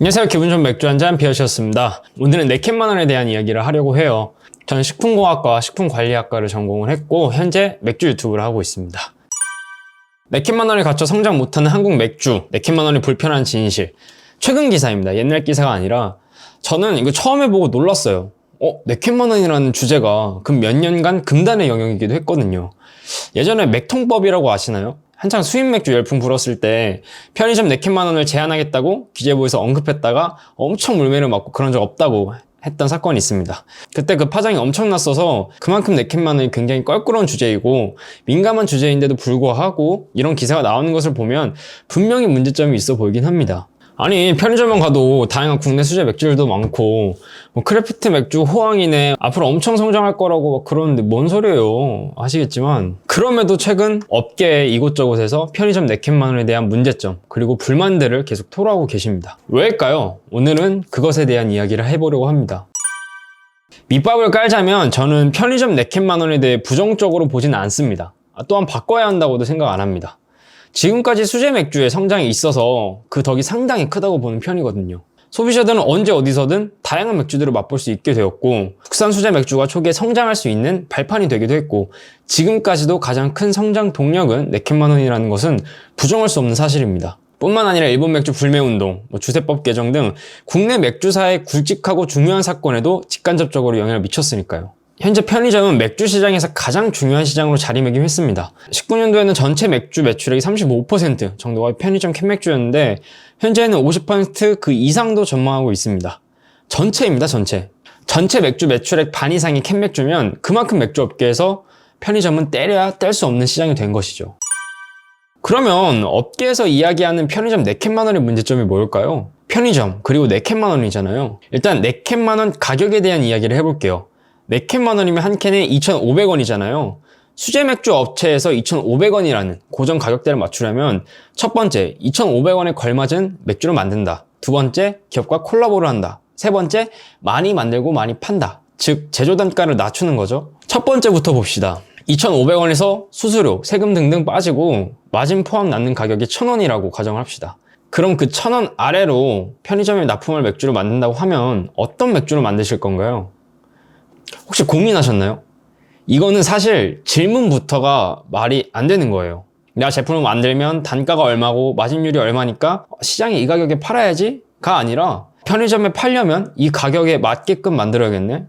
안녕하세요. 기분 좋은 맥주 한잔 비어셨습니다. 오늘은 네캔만원에 대한 이야기를 하려고 해요. 저는 식품공학과 식품관리학과를 전공을 했고 현재 맥주 유튜브를 하고 있습니다. 네캔만원에 갇혀 성장 못하는 한국 맥주, 네캔만원의 불편한 진실. 최근 기사입니다. 옛날 기사가 아니라 저는 이거 처음에 보고 놀랐어요. 네캔만원이라는 주제가 몇 년간 금단의 영역이기도 했거든요. 예전에 맥통법이라고 아시나요? 한창 수입 맥주 열풍 불었을 때 편의점 네캔만원을 제한하겠다고 기재부에서 언급했다가 엄청 물매를 맞고 그런 적 없다고 했던 사건이 있습니다. 그때 그 파장이 엄청났어서 그만큼 네캔만원이 굉장히 껄끄러운 주제이고 민감한 주제인데도 불구하고 이런 기사가 나오는 것을 보면 분명히 문제점이 있어 보이긴 합니다. 아니, 편의점만 가도 다양한 국내 수제 맥주들도 많고 크래프트 맥주 호황이네 앞으로 엄청 성장할 거라고 막 그러는데 뭔 소리예요. 아시겠지만 그럼에도 최근 업계 이곳저곳에서 편의점 네캔만원에 대한 문제점 그리고 불만들을 계속 토로하고 계십니다. 왜일까요? 오늘은 그것에 대한 이야기를 해보려고 합니다. 밑밥을 깔자면 저는 편의점 네캔만원에 대해 부정적으로 보지는 않습니다. 또한 바꿔야 한다고도 생각 안 합니다. 지금까지 수제 맥주의 성장이 있어서 그 덕이 상당히 크다고 보는 편이거든요. 소비자들은 언제 어디서든 다양한 맥주들을 맛볼 수 있게 되었고 국산 수제 맥주가 초기에 성장할 수 있는 발판이 되기도 했고 지금까지도 가장 큰 성장 동력은 네캔만원이라는 것은 부정할 수 없는 사실입니다. 뿐만 아니라 일본 맥주 불매운동, 주세법 개정 등 국내 맥주사의 굵직하고 중요한 사건에도 직간접적으로 영향을 미쳤으니까요. 현재 편의점은 맥주 시장에서 가장 중요한 시장으로 자리매김했습니다. 19년도에는 전체 맥주 매출액이 35% 정도가 편의점 캔맥주였는데 현재는 50% 이상도 전망하고 있습니다. 전체입니다, 전체. 전체 맥주 매출액 반 이상이 캔맥주면 그만큼 맥주 업계에서 편의점은 때려야 뗄 수 없는 시장이 된 것이죠. 그러면 업계에서 이야기하는 편의점 네캔만원의 문제점이 뭘까요? 편의점 그리고 네캔만원이잖아요. 일단 네캔만원 가격에 대한 이야기를 해볼게요. 네캔만원이면 한 캔에 2,500원이잖아요. 수제 맥주 업체에서 2,500원이라는 고정 가격대를 맞추려면 첫 번째, 2,500원에 걸맞은 맥주를 만든다. 두 번째, 기업과 콜라보를 한다. 세 번째, 많이 만들고 많이 판다. 즉, 제조 단가를 낮추는 거죠. 첫 번째부터 봅시다. 2,500원에서 수수료, 세금 등등 빠지고 마진 포함 남는 가격이 1,000원이라고 가정을 합시다. 그럼 그 1,000원 아래로 편의점에 납품할 맥주를 만든다고 하면 어떤 맥주를 만드실 건가요? 혹시 고민하셨나요? 이거는 사실 질문부터가 말이 안 되는 거예요. 내가 제품을 만들면 단가가 얼마고 마진율이 얼마니까 시장에 이 가격에 팔아야지가 아니라 편의점에 팔려면 이 가격에 맞게끔 만들어야겠네?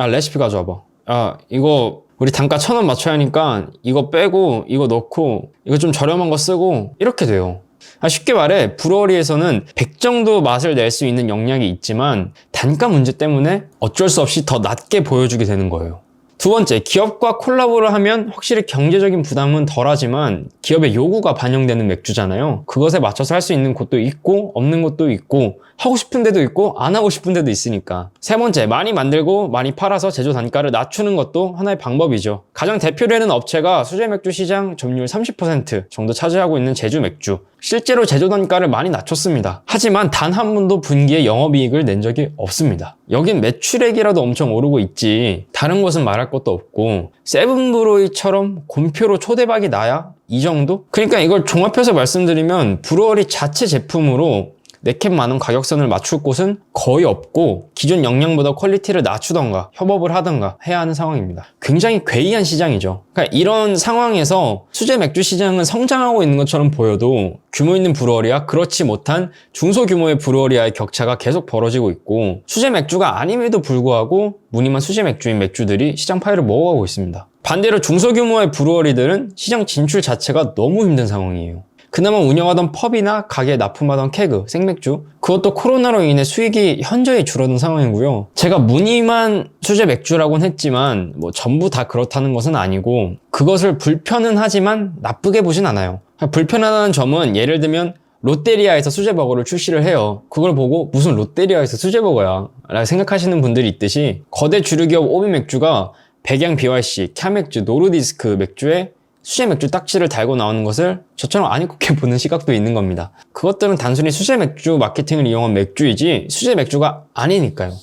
레시피 가져와봐. 이거 우리 단가 1,000원 맞춰야 하니까 이거 빼고 이거 넣고 이거 좀 저렴한 거 쓰고 이렇게 돼요. 쉽게 말해 브루어리에서는 100 정도 맛을 낼 수 있는 역량이 있지만 단가 문제 때문에 어쩔 수 없이 더 낮게 보여주게 되는 거예요. 두 번째, 기업과 콜라보를 하면 확실히 경제적인 부담은 덜하지만 기업의 요구가 반영되는 맥주잖아요. 그것에 맞춰서 할 수 있는 곳도 있고 없는 곳도 있고 하고 싶은 데도 있고 안 하고 싶은 데도 있으니까. 세 번째, 많이 만들고 많이 팔아서 제조 단가를 낮추는 것도 하나의 방법이죠. 가장 대표되는 업체가 수제 맥주 시장 점유율 30% 정도 차지하고 있는 제주 맥주. 실제로 제조 단가를 많이 낮췄습니다. 하지만 단 한 번도 분기에 영업이익을 낸 적이 없습니다. 여긴 매출액이라도 엄청 오르고 있지 다른 곳은 말할 것도 없고 세븐브루이처럼 곰표로 초대박이 나야 이 정도? 그러니까 이걸 종합해서 말씀드리면 브루어리 자체 제품으로 네캔만원 가격선을 맞출 곳은 거의 없고 기존 역량보다 퀄리티를 낮추던가 협업을 하던가 해야 하는 상황입니다. 굉장히 괴이한 시장이죠. 그러니까 이런 상황에서 수제 맥주 시장은 성장하고 있는 것처럼 보여도 규모 있는 브루어리와 그렇지 못한 중소규모의 브루어리와의 격차가 계속 벌어지고 있고 수제 맥주가 아님에도 불구하고 무늬만 수제 맥주인 맥주들이 시장 파이를 먹어가고 있습니다. 반대로 중소규모의 브루어리들은 시장 진출 자체가 너무 힘든 상황이에요. 그나마 운영하던 펍이나 가게에 납품하던 케그, 생맥주 그것도 코로나로 인해 수익이 현저히 줄어든 상황이고요. 제가 무늬만 수제 맥주라고는 했지만 전부 다 그렇다는 것은 아니고 그것을 불편은 하지만 나쁘게 보진 않아요. 불편하다는 점은 예를 들면 롯데리아에서 수제버거를 출시를 해요. 그걸 보고 무슨 롯데리아에서 수제버거야 라고 생각하시는 분들이 있듯이 거대 주류기업 오비맥주가 백양 BYC, 캬맥주, 노르디스크 맥주에 수제 맥주 딱지를 달고 나오는 것을 저처럼 안 입고 보는 시각도 있는 겁니다. 그것들은 단순히 수제 맥주 마케팅을 이용한 맥주이지 수제 맥주가 아니니까요.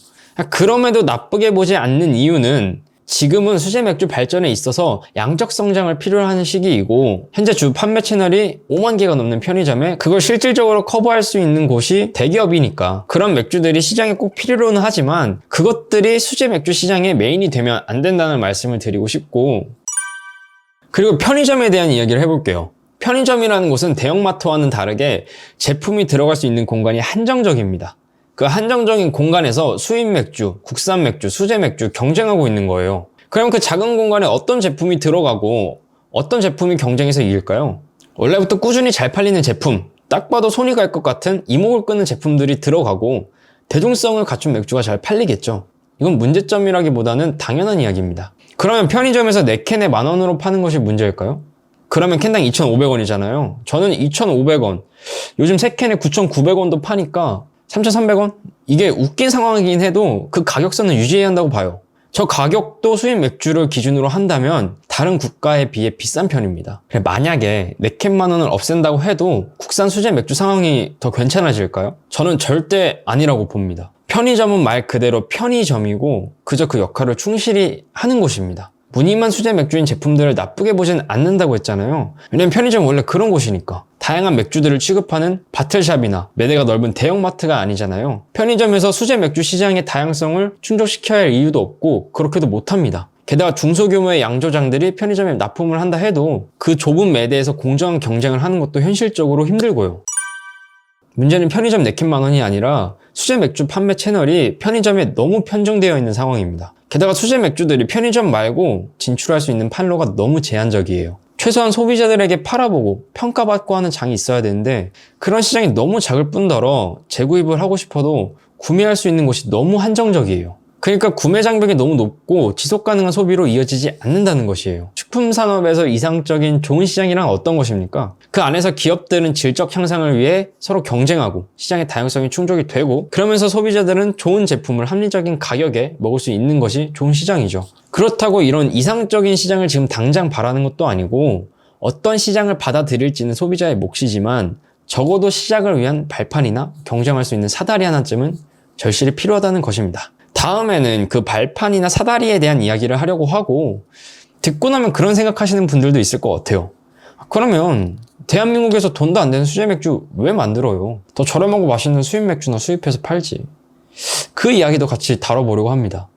그럼에도 나쁘게 보지 않는 이유는 지금은 수제 맥주 발전에 있어서 양적 성장을 필요로 하는 시기이고 현재 주 판매 채널이 5만 개가 넘는 편의점에 그걸 실질적으로 커버할 수 있는 곳이 대기업이니까 그런 맥주들이 시장에 꼭 필요로는 하지만 그것들이 수제 맥주 시장의 메인이 되면 안 된다는 말씀을 드리고 싶고, 그리고 편의점에 대한 이야기를 해볼게요. 편의점이라는 곳은 대형마트와는 다르게 제품이 들어갈 수 있는 공간이 한정적입니다. 그 한정적인 공간에서 수입 맥주, 국산 맥주, 수제 맥주 경쟁하고 있는 거예요. 그럼 그 작은 공간에 어떤 제품이 들어가고 어떤 제품이 경쟁에서 이길까요? 원래부터 꾸준히 잘 팔리는 제품, 딱 봐도 손이 갈 것 같은 이목을 끄는 제품들이 들어가고 대중성을 갖춘 맥주가 잘 팔리겠죠. 이건 문제점이라기보다는 당연한 이야기입니다. 그러면 편의점에서 4캔에 10,000원으로 파는 것이 문제일까요? 그러면 캔당 2,500원이잖아요. 저는 2,500원, 요즘 3캔에 9,900원도 파니까 3,300원? 이게 웃긴 상황이긴 해도 그 가격선은 유지해야 한다고 봐요. 저 가격도 수입 맥주를 기준으로 한다면 다른 국가에 비해 비싼 편입니다. 만약에 4캔 10,000원을 없앤다고 해도 국산 수제 맥주 상황이 더 괜찮아질까요? 저는 절대 아니라고 봅니다. 편의점은 말 그대로 편의점이고 그저 그 역할을 충실히 하는 곳입니다. 무늬만 수제 맥주인 제품들을 나쁘게 보진 않는다고 했잖아요. 왜냐면 편의점은 원래 그런 곳이니까. 다양한 맥주들을 취급하는 바틀샵이나 매대가 넓은 대형마트가 아니잖아요. 편의점에서 수제 맥주 시장의 다양성을 충족시켜야 할 이유도 없고 그렇게도 못합니다. 게다가 중소규모의 양조장들이 편의점에 납품을 한다 해도 그 좁은 매대에서 공정한 경쟁을 하는 것도 현실적으로 힘들고요. 문제는 편의점 4캔 10,000원이 아니라 수제 맥주 판매 채널이 편의점에 너무 편중되어 있는 상황입니다. 게다가 수제 맥주들이 편의점 말고 진출할 수 있는 판로가 너무 제한적이에요. 최소한 소비자들에게 팔아보고 평가받고 하는 장이 있어야 되는데 그런 시장이 너무 작을 뿐더러 재구입을 하고 싶어도 구매할 수 있는 곳이 너무 한정적이에요. 그러니까 구매 장벽이 너무 높고 지속 가능한 소비로 이어지지 않는다는 것이에요. 식품 산업에서 이상적인 좋은 시장이란 어떤 것입니까? 그 안에서 기업들은 질적 향상을 위해 서로 경쟁하고 시장의 다양성이 충족이 되고 그러면서 소비자들은 좋은 제품을 합리적인 가격에 먹을 수 있는 것이 좋은 시장이죠. 그렇다고 이런 이상적인 시장을 지금 당장 바라는 것도 아니고 어떤 시장을 받아들일지는 소비자의 몫이지만 적어도 시작을 위한 발판이나 경쟁할 수 있는 사다리 하나쯤은 절실히 필요하다는 것입니다. 다음에는 그 발판이나 사다리에 대한 이야기를 하려고 하고 듣고 나면 그런 생각하시는 분들도 있을 것 같아요. 그러면 대한민국에서 돈도 안 되는 수제 맥주 왜 만들어요? 더 저렴하고 맛있는 수입 맥주나 수입해서 팔지. 그 이야기도 같이 다뤄보려고 합니다.